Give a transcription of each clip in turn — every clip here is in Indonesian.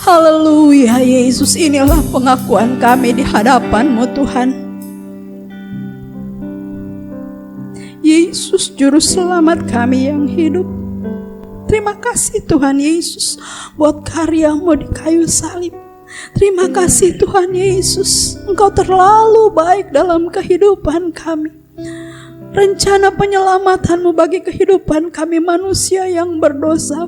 Haleluya Yesus, inilah pengakuan kami di hadapan-Mu Tuhan. Yesus Juru Selamat kami yang hidup. Terima kasih Tuhan Yesus buat karya-Mu di kayu salib. Terima kasih Tuhan Yesus, Engkau terlalu baik dalam kehidupan kami. Rencana penyelamatan-Mu bagi kehidupan kami manusia yang berdosa.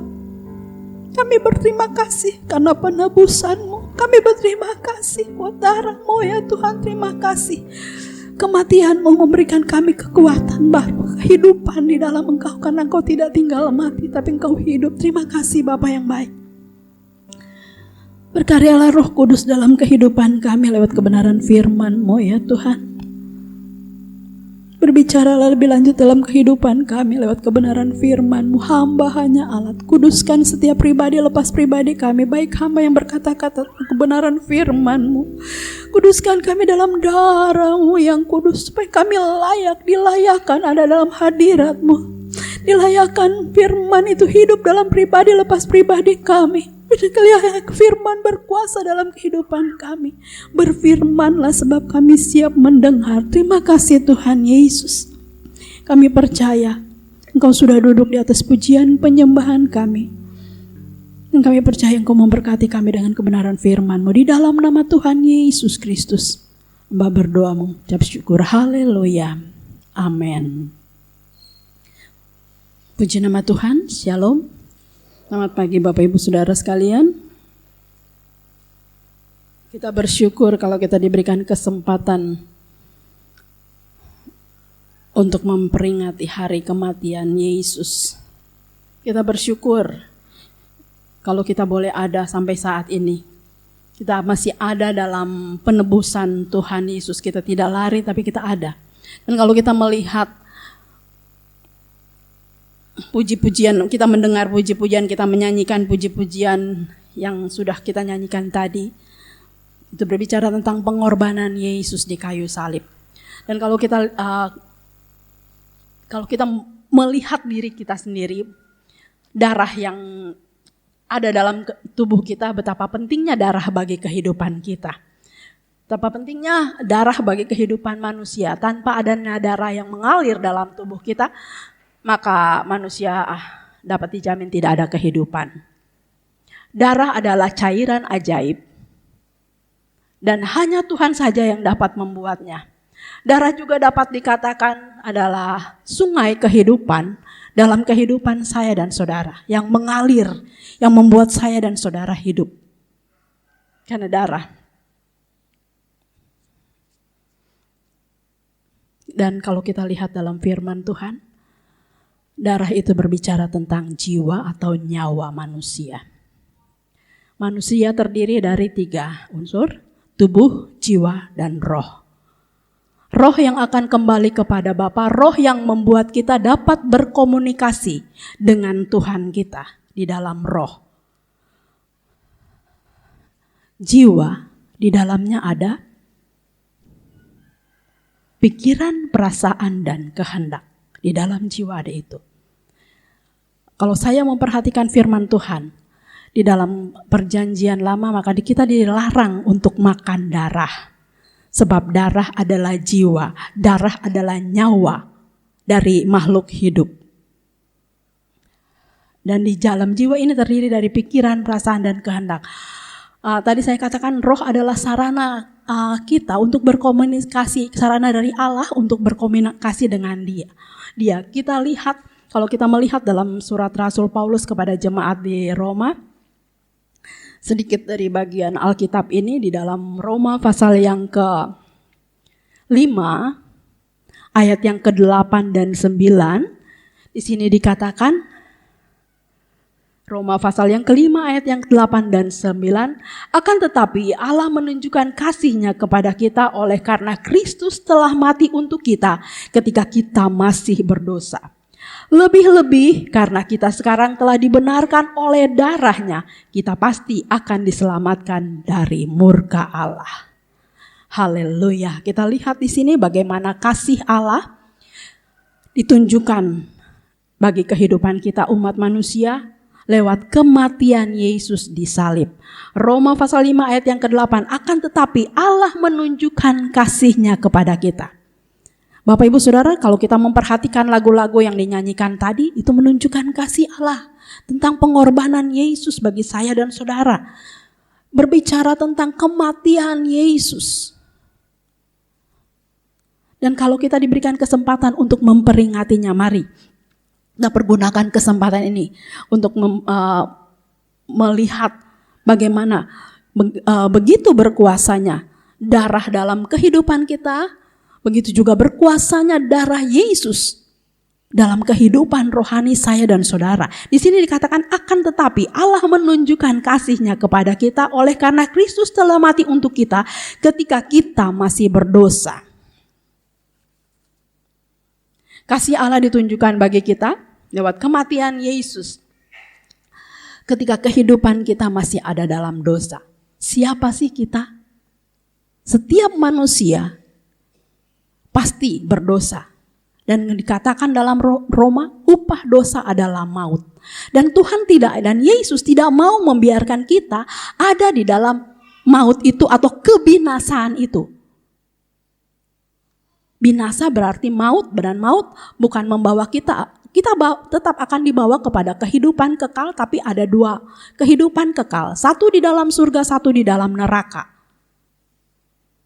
Kami berterima kasih karena penebusan-Mu. Kami berterima kasih buat darah-Mu ya Tuhan. Terima kasih. Kematian-Mu memberikan kami kekuatan baru, kehidupan di dalam Engkau. Karena Engkau tidak tinggal mati, tapi Engkau hidup. Terima kasih Bapa yang baik. Berkaryalah Roh Kudus dalam kehidupan kami lewat kebenaran firman-Mu ya Tuhan. Berbicaralah lebih lanjut dalam kehidupan kami lewat kebenaran firman-Mu. Hamba hanya alat. Kuduskan setiap pribadi lepas pribadi kami, baik hamba yang berkata-kata kebenaran firman-Mu. Kuduskan kami dalam darah-Mu yang kudus, supaya kami layak, dilayakkan ada dalam hadirat-Mu. Dilayakkan firman itu hidup dalam pribadi lepas pribadi kami. Firman berkuasa dalam kehidupan kami. Berfirmanlah sebab kami siap mendengar. Terima kasih Tuhan Yesus. Kami percaya Engkau sudah duduk di atas pujian penyembahan kami. Dan kami percaya Engkau memberkati kami dengan kebenaran firman-Mu. Di dalam nama Tuhan Yesus Kristus, hamba berdoa mengucap syukur. Haleluya. Amin. Puji nama Tuhan. Shalom. Selamat pagi Bapak Ibu Saudara sekalian. Kita bersyukur kalau kita diberikan kesempatan untuk memperingati hari kematian Yesus. Kita bersyukur kalau kita boleh ada sampai saat ini. Kita masih ada dalam penebusan Tuhan Yesus. Kita tidak lari tapi kita ada. Dan kalau kita melihat puji-pujian, kita mendengar puji-pujian, kita menyanyikan puji-pujian yang sudah kita nyanyikan tadi, itu berbicara tentang pengorbanan Yesus di kayu salib. Dan kalau kita melihat diri kita sendiri, darah yang ada dalam tubuh kita, betapa pentingnya darah bagi kehidupan kita. Betapa pentingnya darah bagi kehidupan manusia. Tanpa adanya darah yang mengalir dalam tubuh kita, maka manusia dapat dijamin tidak ada kehidupan. Darah adalah cairan ajaib dan hanya Tuhan saja yang dapat membuatnya. Darah juga dapat dikatakan adalah sungai kehidupan dalam kehidupan saya dan saudara, yang mengalir, yang membuat saya dan saudara hidup. Karena darah. Dan kalau kita lihat dalam firman Tuhan, darah itu berbicara tentang jiwa atau nyawa manusia. Manusia terdiri dari 3 unsur, tubuh, jiwa, dan roh. Roh yang akan kembali kepada Bapa, roh yang membuat kita dapat berkomunikasi dengan Tuhan kita di dalam roh. Jiwa, di dalamnya ada pikiran, perasaan, dan kehendak. Di dalam jiwa ada itu. Kalau saya memperhatikan firman Tuhan di dalam perjanjian lama, maka kita dilarang untuk makan darah. Sebab darah adalah jiwa, darah adalah nyawa dari makhluk hidup. Dan di dalam jiwa ini terdiri dari pikiran, perasaan, dan kehendak. Tadi saya katakan roh adalah sarana kita untuk berkomunikasi, sarana dari Allah untuk berkomunikasi dengan Dia. Kita lihat, kalau kita melihat dalam surat Rasul Paulus kepada jemaat di Roma, sedikit dari bagian Alkitab ini di dalam Roma pasal yang ke-5, ayat yang ke-8 dan 9, di sini dikatakan, Roma pasal yang ke-5 ayat yang ke-8 dan 9, akan tetapi Allah menunjukkan kasih-Nya kepada kita oleh karena Kristus telah mati untuk kita ketika kita masih berdosa. Lebih-lebih karena kita sekarang telah dibenarkan oleh darah-Nya, kita pasti akan diselamatkan dari murka Allah. Haleluya. Kita lihat di sini bagaimana kasih Allah ditunjukkan bagi kehidupan kita umat manusia lewat kematian Yesus di salib. Roma pasal 5 ayat yang ke-8, akan tetapi Allah menunjukkan kasih-Nya kepada kita. Bapak Ibu Saudara, kalau kita memperhatikan lagu-lagu yang dinyanyikan tadi, itu menunjukkan kasih Allah tentang pengorbanan Yesus bagi saya dan saudara. Berbicara tentang kematian Yesus. Dan kalau kita diberikan kesempatan untuk memperingatinya, mari kita pergunakan kesempatan ini untuk melihat bagaimana begitu berkuasanya darah dalam kehidupan kita, begitu juga berkuasanya darah Yesus dalam kehidupan rohani saya dan saudara. Di sini dikatakan akan tetapi Allah menunjukkan kasih-Nya kepada kita oleh karena Kristus telah mati untuk kita ketika kita masih berdosa. Kasih Allah ditunjukkan bagi kita lewat kematian Yesus ketika kehidupan kita masih ada dalam dosa. Siapa sih kita? Setiap manusia pasti berdosa. Dan dikatakan dalam Roma, upah dosa adalah maut. Dan Tuhan dan Yesus tidak mau membiarkan kita ada di dalam maut itu atau kebinasaan itu. Binasa berarti maut, dan maut bukan membawa kita tetap akan dibawa kepada kehidupan kekal, tapi ada dua kehidupan kekal. Satu di dalam surga, satu di dalam neraka.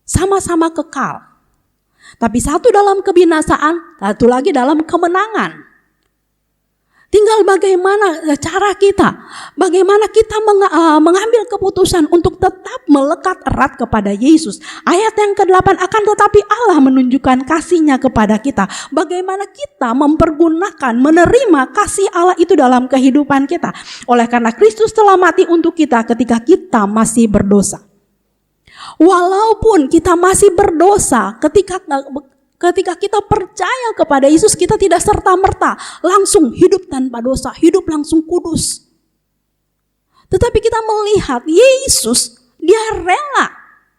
Sama-sama kekal. Tapi satu dalam kebinasaan, satu lagi dalam kemenangan. Tinggal bagaimana cara kita, bagaimana kita mengambil keputusan untuk tetap melekat erat kepada Yesus. Ayat yang ke-8, akan tetapi Allah menunjukkan kasih-Nya kepada kita. Bagaimana kita mempergunakan, menerima kasih Allah itu dalam kehidupan kita. Oleh karena Kristus telah mati untuk kita ketika kita masih berdosa. Walaupun kita masih berdosa, ketika kita percaya kepada Yesus, kita tidak serta-merta langsung hidup tanpa dosa, hidup langsung kudus. Tetapi kita melihat Yesus, Dia rela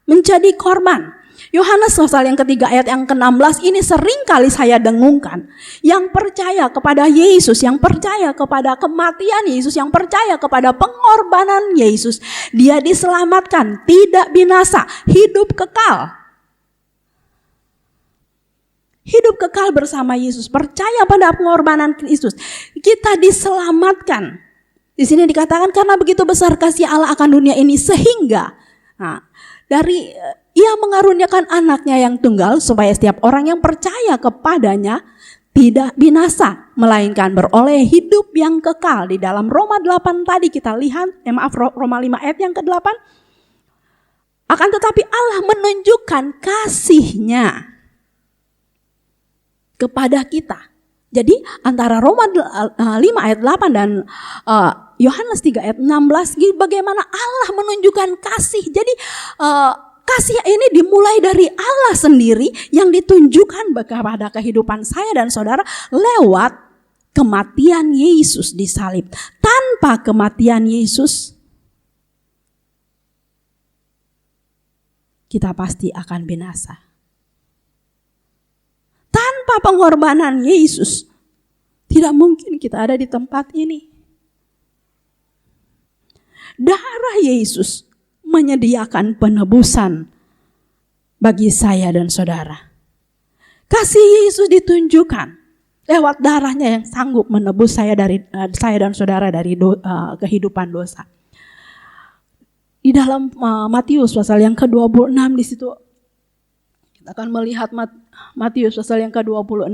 menjadi korban. Yohanes pasal yang ketiga ayat yang ke-16 ini sering kali saya dengungkan. Yang percaya kepada Yesus, yang percaya kepada kematian Yesus, yang percaya kepada pengorbanan Yesus, dia diselamatkan, tidak binasa, hidup kekal. Hidup kekal bersama Yesus, percaya pada pengorbanan Yesus, kita diselamatkan. Di sini dikatakan karena begitu besar kasih Allah akan dunia ini sehingga dari Ia mengaruniakan anaknya yang tunggal supaya setiap orang yang percaya kepadanya tidak binasa, melainkan beroleh hidup yang kekal. Di dalam Roma 8 tadi kita lihat, Roma 5 ayat yang ke-8, akan tetapi Allah menunjukkan kasih-Nya kepada kita. Jadi antara Roma 5 ayat 8 dan Yohanes 3 ayat 16, bagaimana Allah menunjukkan kasih. Jadi kasih ini dimulai dari Allah sendiri yang ditunjukkan kepada kehidupan saya dan saudara lewat kematian Yesus di salib. Tanpa kematian Yesus, kita pasti akan binasa. Tanpa pengorbanan Yesus, tidak mungkin kita ada di tempat ini. Darah Yesus menyediakan penebusan bagi saya dan saudara. Kasih Yesus ditunjukkan lewat darahnya yang sanggup menebus saya dan saudara dari kehidupan dosa. Di dalam Matius pasal yang ke-26 di situ kita akan melihat Matius pasal yang ke-26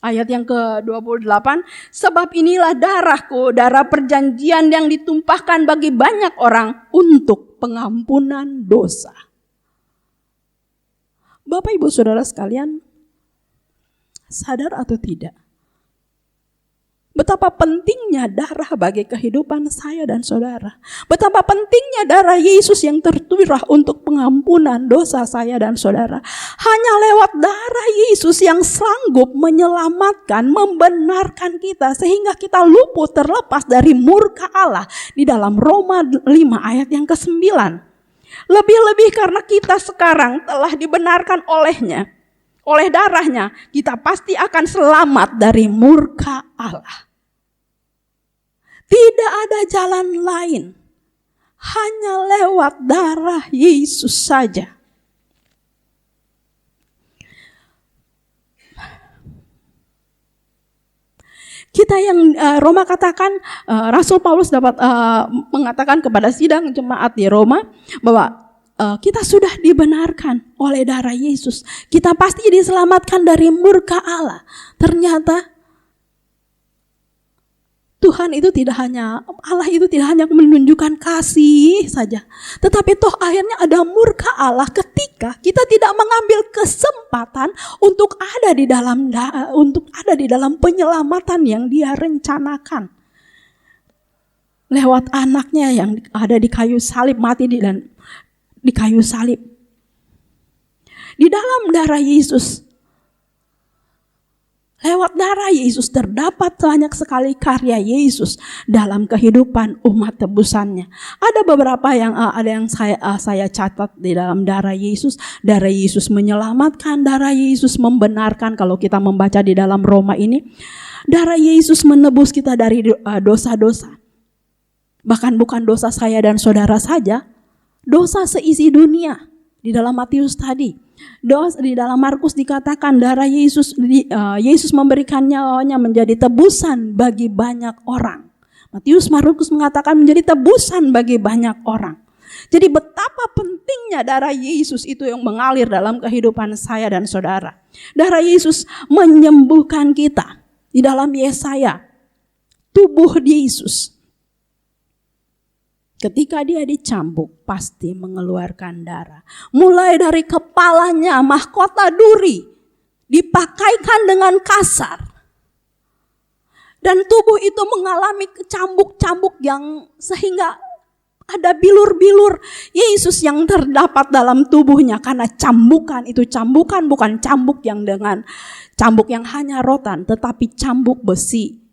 ayat yang ke-28, sebab inilah darahku, darah perjanjian yang ditumpahkan bagi banyak orang untuk pengampunan dosa. Bapak Ibu Saudara sekalian, sadar atau tidak? Betapa pentingnya darah bagi kehidupan saya dan saudara. Betapa pentingnya darah Yesus yang tercurah untuk pengampunan dosa saya dan saudara. Hanya lewat darah Yesus yang sanggup menyelamatkan, membenarkan kita sehingga kita luput terlepas dari murka Allah di dalam Roma 5 ayat yang ke-9. Lebih-lebih karena kita sekarang telah dibenarkan oleh-Nya. Oleh darahnya kita pasti akan selamat dari murka Allah. Tidak ada jalan lain, hanya lewat darah Yesus saja. Kita yang Roma katakan, Rasul Paulus dapat mengatakan kepada sidang jemaat di Roma bahwa kita sudah dibenarkan oleh darah Yesus. Kita pasti diselamatkan dari murka Allah. Ternyata Allah itu tidak hanya menunjukkan kasih saja, tetapi toh akhirnya ada murka Allah ketika kita tidak mengambil kesempatan untuk ada di dalam penyelamatan yang Dia rencanakan. Lewat anaknya yang ada di kayu salib, mati di kayu salib. Di dalam darah Yesus, lewat darah Yesus terdapat banyak sekali karya Yesus dalam kehidupan umat tebusannya. Ada beberapa yang saya catat di dalam darah Yesus. Darah Yesus menyelamatkan, darah Yesus membenarkan. Kalau kita membaca di dalam Roma ini, darah Yesus menebus kita dari dosa-dosa. Bahkan bukan dosa saya dan saudara saja, dosa seisi dunia. Di dalam Matius tadi, di dalam Markus dikatakan darah Yesus memberikan nyawanya menjadi tebusan bagi banyak orang. Markus mengatakan menjadi tebusan bagi banyak orang. Jadi betapa pentingnya darah Yesus itu yang mengalir dalam kehidupan saya dan saudara. Darah Yesus menyembuhkan kita. Di dalam Yesaya, tubuh Yesus ketika Dia dicambuk pasti mengeluarkan darah. Mulai dari kepalanya, mahkota duri dipakaikan dengan kasar. Dan tubuh itu mengalami cambuk-cambuk yang sehingga ada bilur-bilur Yesus yang terdapat dalam tubuhnya. Karena cambukan itu cambukan bukan cambuk yang hanya rotan, tetapi cambuk besi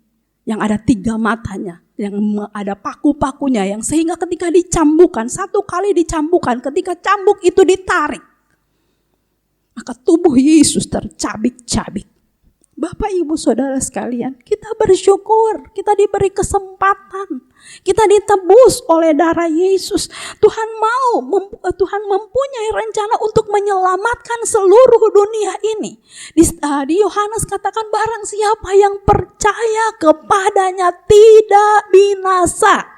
yang ada 3 matanya, yang ada paku-pakunya, yang sehingga ketika dicambukkan, 1 kali dicambukkan, ketika cambuk itu ditarik, maka tubuh Yesus tercabik-cabik. Bapak Ibu Saudara sekalian, kita bersyukur, kita diberi kesempatan, kita ditebus oleh darah Yesus. Tuhan mempunyai rencana untuk menyelamatkan seluruh dunia ini. Di Yohanes katakan barang siapa yang percaya kepadanya tidak binasa.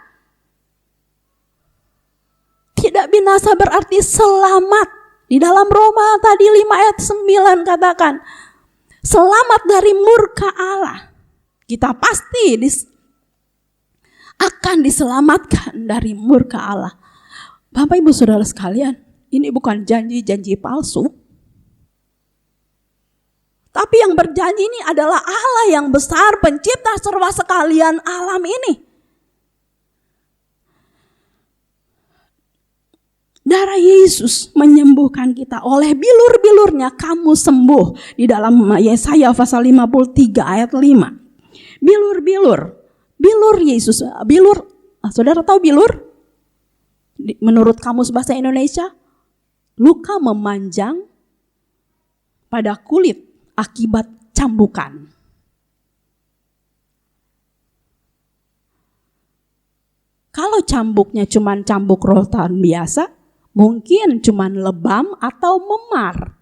Tidak binasa berarti selamat. Di dalam Roma tadi 5 ayat 9 katakan, selamat dari murka Allah. Kita pasti akan diselamatkan dari murka Allah. Bapak Ibu Saudara sekalian, ini bukan janji-janji palsu. Tapi yang berjanji ini adalah Allah yang besar, pencipta serba sekalian alam ini. Darah Yesus menyembuhkan kita. Oleh bilur-bilurnya kamu sembuh. Di dalam Yesaya pasal 53 ayat 5. Bilur Yesus. Saudara tahu bilur? Menurut kamus bahasa Indonesia, luka memanjang pada kulit akibat cambukan. Kalau cambuknya cuma cambuk rotan biasa, mungkin cuma lebam atau memar.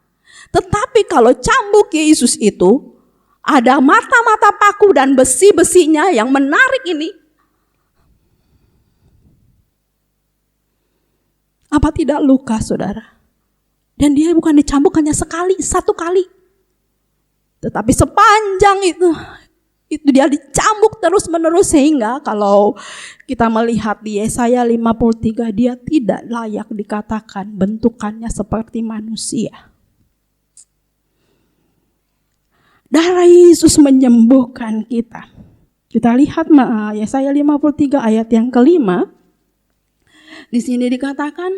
Tetapi kalau cambuk Yesus itu ada mata-mata paku dan besi-besinya yang menarik ini. Apa tidak luka, saudara? Dan dia bukan dicambuk hanya sekali, 1 kali. Tetapi sepanjang itu dia dicambuk terus-menerus, sehingga kalau kita melihat di Yesaya 53, dia tidak layak dikatakan bentukannya seperti manusia. Darah Yesus menyembuhkan kita. Kita lihat Yesaya 53 ayat yang kelima. Di sini dikatakan,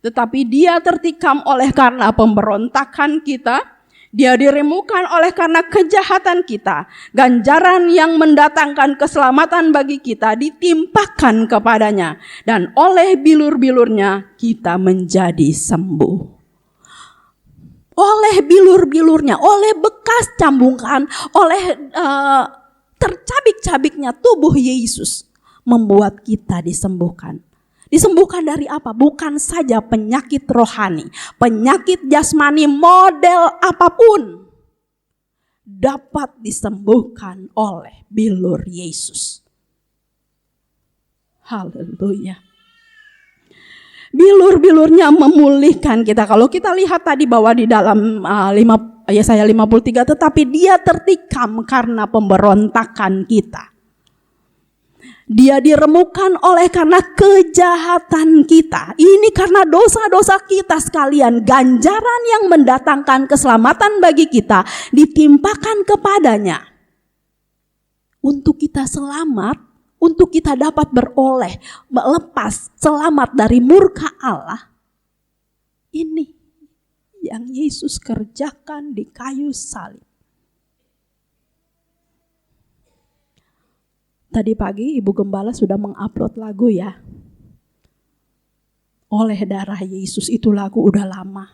tetapi dia tertikam oleh karena pemberontakan kita, dia diremukan oleh karena kejahatan kita. Ganjaran yang mendatangkan keselamatan bagi kita ditimpakan kepadanya. Dan oleh bilur-bilurnya kita menjadi sembuh. oleh bilur-bilurnya, oleh bekas cambungkan, oleh tercabik-cabiknya tubuh Yesus membuat kita disembuhkan. Disembuhkan dari apa? Bukan saja penyakit rohani, penyakit jasmani model apapun dapat disembuhkan oleh bilur Yesus. Haleluya. Bilur-bilurnya memulihkan kita. Kalau kita lihat tadi bahwa di dalam Yesaya 53, tetapi dia tertikam karena pemberontakan kita. Dia diremukkan oleh karena kejahatan kita. Ini karena dosa-dosa kita sekalian. Ganjaran yang mendatangkan keselamatan bagi kita ditimpakan kepadanya. Untuk kita selamat, untuk kita dapat beroleh, melepas selamat dari murka Allah. Ini yang Yesus kerjakan di kayu salib. Tadi pagi Ibu Gembala sudah mengupload lagu ya. Oleh darah Yesus, itu lagu udah lama.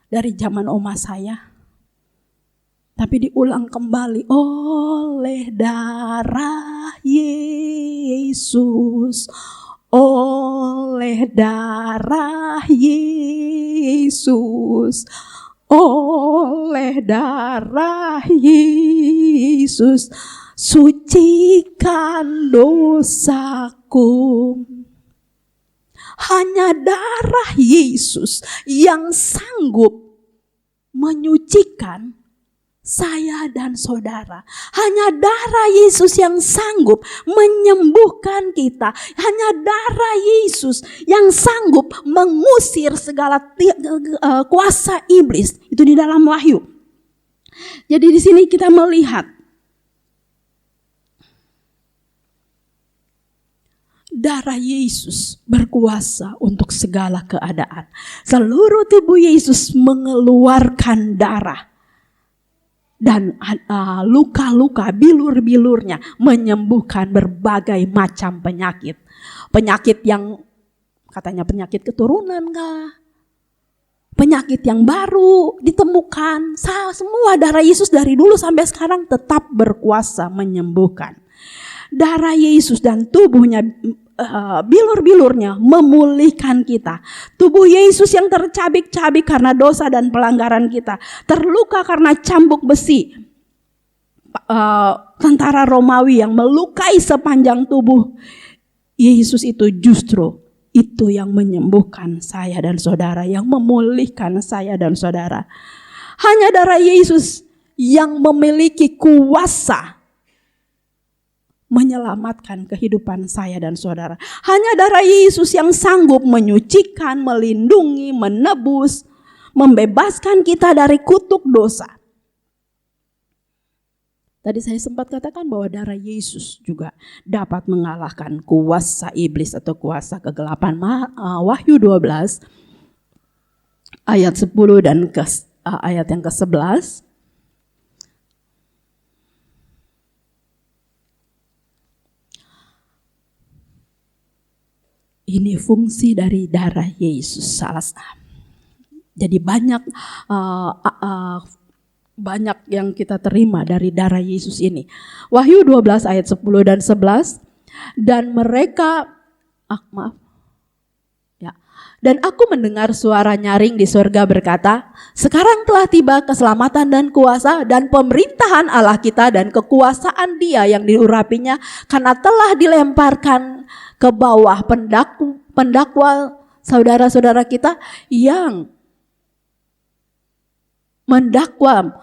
Dari zaman oma saya. Tapi diulang kembali. Oleh darah Yesus. Oleh darah Yesus. Oleh darah Yesus. Sucikan dosaku. Hanya darah Yesus yang sanggup menyucikan saya dan saudara. Hanya darah Yesus yang sanggup menyembuhkan kita. Hanya darah Yesus yang sanggup mengusir segala kuasa iblis. Itu di dalam Wahyu. Jadi di sini kita melihat darah Yesus berkuasa untuk segala keadaan. Seluruh tubuh Yesus mengeluarkan darah. Dan luka-luka, bilur-bilurnya menyembuhkan berbagai macam penyakit. Penyakit yang katanya penyakit keturunan kah? Penyakit yang baru ditemukan. Semua darah Yesus dari dulu sampai sekarang tetap berkuasa menyembuhkan. Darah Yesus dan tubuhnya, bilur-bilurnya memulihkan kita. Tubuh Yesus yang tercabik-cabik karena dosa dan pelanggaran kita, terluka karena cambuk besi tentara Romawi yang melukai sepanjang tubuh Yesus, itu justru itu yang menyembuhkan saya dan saudara, yang memulihkan saya dan saudara. Hanya darah Yesus yang memiliki kuasa menyelamatkan kehidupan saya dan saudara. Hanya darah Yesus yang sanggup menyucikan, melindungi, menebus, membebaskan kita dari kutuk dosa. Tadi saya sempat katakan bahwa darah Yesus juga dapat mengalahkan kuasa iblis atau kuasa kegelapan. Wahyu 12 ayat 10 dan ayat yang ke-11. Ini fungsi dari darah Yesus. Jadi banyak yang kita terima dari darah Yesus ini. Wahyu 12 ayat 10 dan 11. Dan mereka, dan aku mendengar suara nyaring di surga berkata, sekarang telah tiba keselamatan dan kuasa dan pemerintahan Allah kita dan kekuasaan Dia yang diurapinya, karena telah dilemparkan ke bawah pendakwa saudara-saudara kita yang mendakwa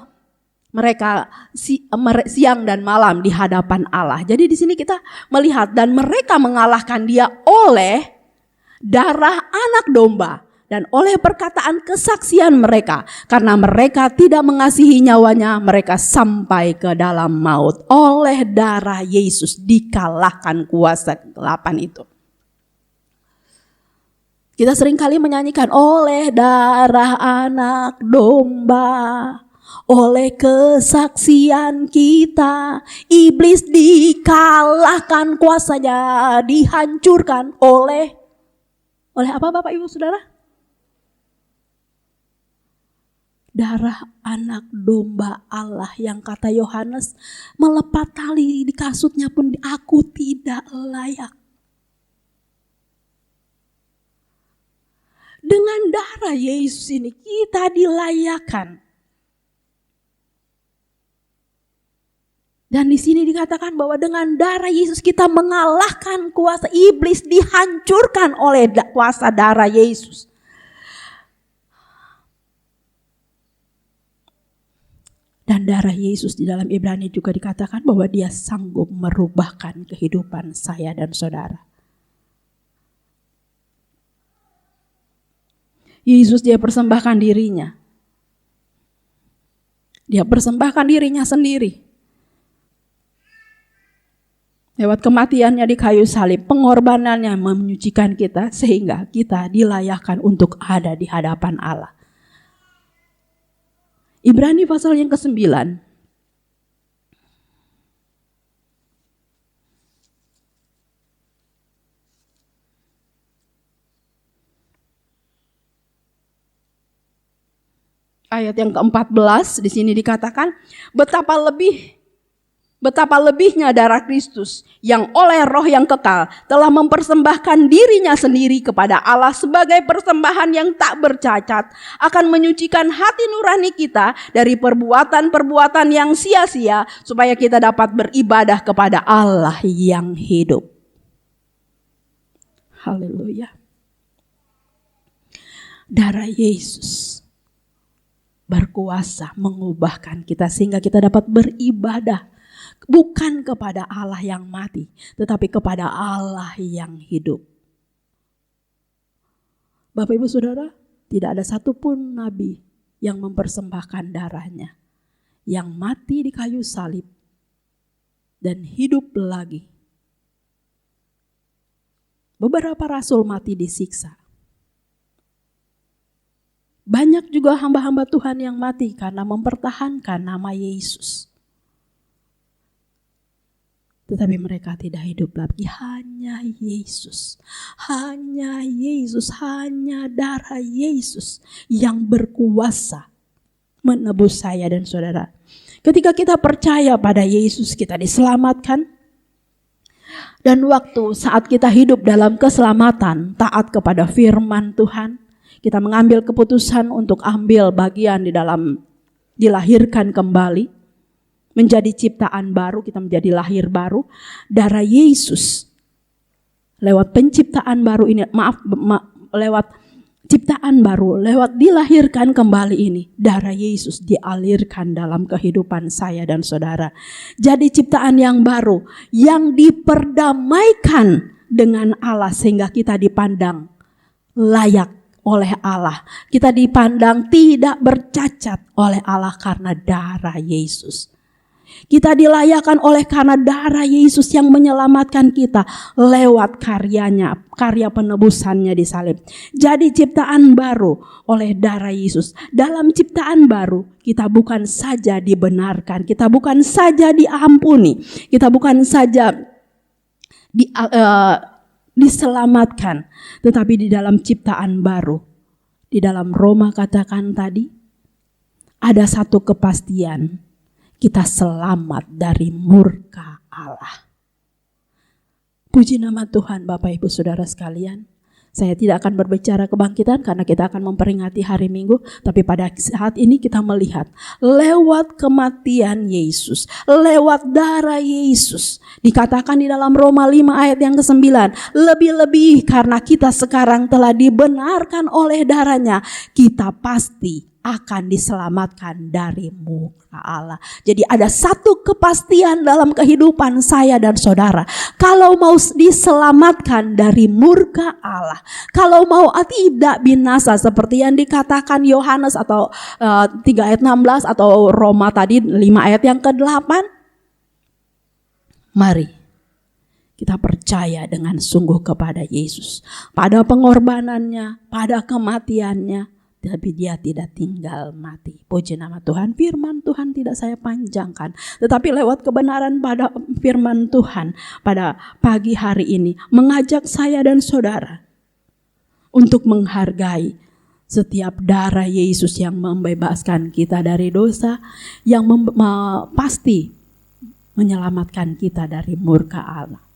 mereka siang dan malam di hadapan Allah. Jadi di sini kita melihat, dan mereka mengalahkan dia oleh darah anak domba dan oleh perkataan kesaksian mereka, karena mereka tidak mengasihi nyawanya, mereka sampai ke dalam maut. Oleh darah Yesus dikalahkan kuasa kegelapan itu. Kita seringkali menyanyikan oleh darah anak domba, oleh kesaksian kita, iblis dikalahkan, kuasanya dihancurkan oleh apa Bapak Ibu Saudara? darah anak domba Allah yang kata Yohanes, melepat tali di kasutnya pun aku tidak layak. Dengan darah Yesus ini kita dilayakkan. Dan di sini dikatakan bahwa dengan darah Yesus kita mengalahkan kuasa iblis, dihancurkan oleh kuasa darah Yesus. Dan darah Yesus di dalam Ibrani juga dikatakan bahwa dia sanggup merubahkan kehidupan saya dan saudara. Yesus dia persembahkan dirinya. Dia persembahkan dirinya sendiri. Lewat kematiannya di kayu salib, pengorbanannya menyucikan kita sehingga kita dilayakkan untuk ada di hadapan Allah. Ibrani pasal yang ke-9. Ayat yang ke-14 di sini dikatakan betapa lebihnya darah Kristus yang oleh Roh yang kekal telah mempersembahkan dirinya sendiri kepada Allah sebagai persembahan yang tak bercacat, akan menyucikan hati nurani kita dari perbuatan-perbuatan yang sia-sia supaya kita dapat beribadah kepada Allah yang hidup. Haleluya. Darah Yesus berkuasa mengubahkan kita sehingga kita dapat beribadah bukan kepada Allah yang mati, tetapi kepada Allah yang hidup. Bapak Ibu Saudara, tidak ada satupun nabi yang mempersembahkan darahnya, yang mati di kayu salib dan hidup lagi. Beberapa rasul mati disiksa. Banyak juga hamba-hamba Tuhan yang mati karena mempertahankan nama Yesus. Tetapi mereka tidak hidup lagi. Hanya Yesus, hanya Yesus, hanya darah Yesus yang berkuasa menebus saya dan saudara. Ketika kita percaya pada Yesus, kita diselamatkan. Dan waktu saat kita hidup dalam keselamatan, taat kepada firman Tuhan, kita mengambil keputusan untuk ambil bagian di dalam dilahirkan kembali, menjadi ciptaan baru, kita menjadi lahir baru. Darah Yesus lewat penciptaan baru ini, lewat ciptaan baru, lewat dilahirkan kembali ini, darah Yesus dialirkan dalam kehidupan saya dan saudara. Jadi ciptaan yang baru, yang diperdamaikan dengan Allah sehingga kita dipandang layak oleh Allah. Kita dipandang tidak bercacat oleh Allah karena darah Yesus. Kita dilayakkan oleh karena darah Yesus yang menyelamatkan kita lewat karyanya, karya penebusannya di salib. Jadi ciptaan baru oleh darah Yesus. Dalam ciptaan baru kita bukan saja dibenarkan, kita bukan saja diampuni, kita bukan saja diselamatkan, tetapi di dalam ciptaan baru, di dalam Roma katakan tadi, ada satu kepastian, kita selamat dari murka Allah. Puji nama Tuhan Bapak Ibu Saudara sekalian. Saya tidak akan berbicara kebangkitan karena kita akan memperingati hari Minggu. Tapi pada saat ini kita melihat lewat kematian Yesus, lewat darah Yesus. Dikatakan di dalam Roma 5 ayat yang ke-9. Lebih-lebih karena kita sekarang telah dibenarkan oleh darahnya, kita pasti akan diselamatkan dari murka Allah. Jadi ada satu kepastian dalam kehidupan saya dan saudara. Kalau mau diselamatkan dari murka Allah, kalau mau tidak binasa seperti yang dikatakan Yohanes atau 3 ayat 16 atau Roma tadi 5 ayat yang ke-8. Mari kita percaya dengan sungguh kepada Yesus, pada pengorbanannya, pada kematiannya. Tapi dia tidak tinggal mati. Puji nama Tuhan. Firman Tuhan tidak saya panjangkan, tetapi lewat kebenaran pada firman Tuhan pada pagi hari ini mengajak saya dan saudara untuk menghargai Setiap darah Yesus yang membebaskan kita dari dosa, yang pasti menyelamatkan kita dari murka Allah.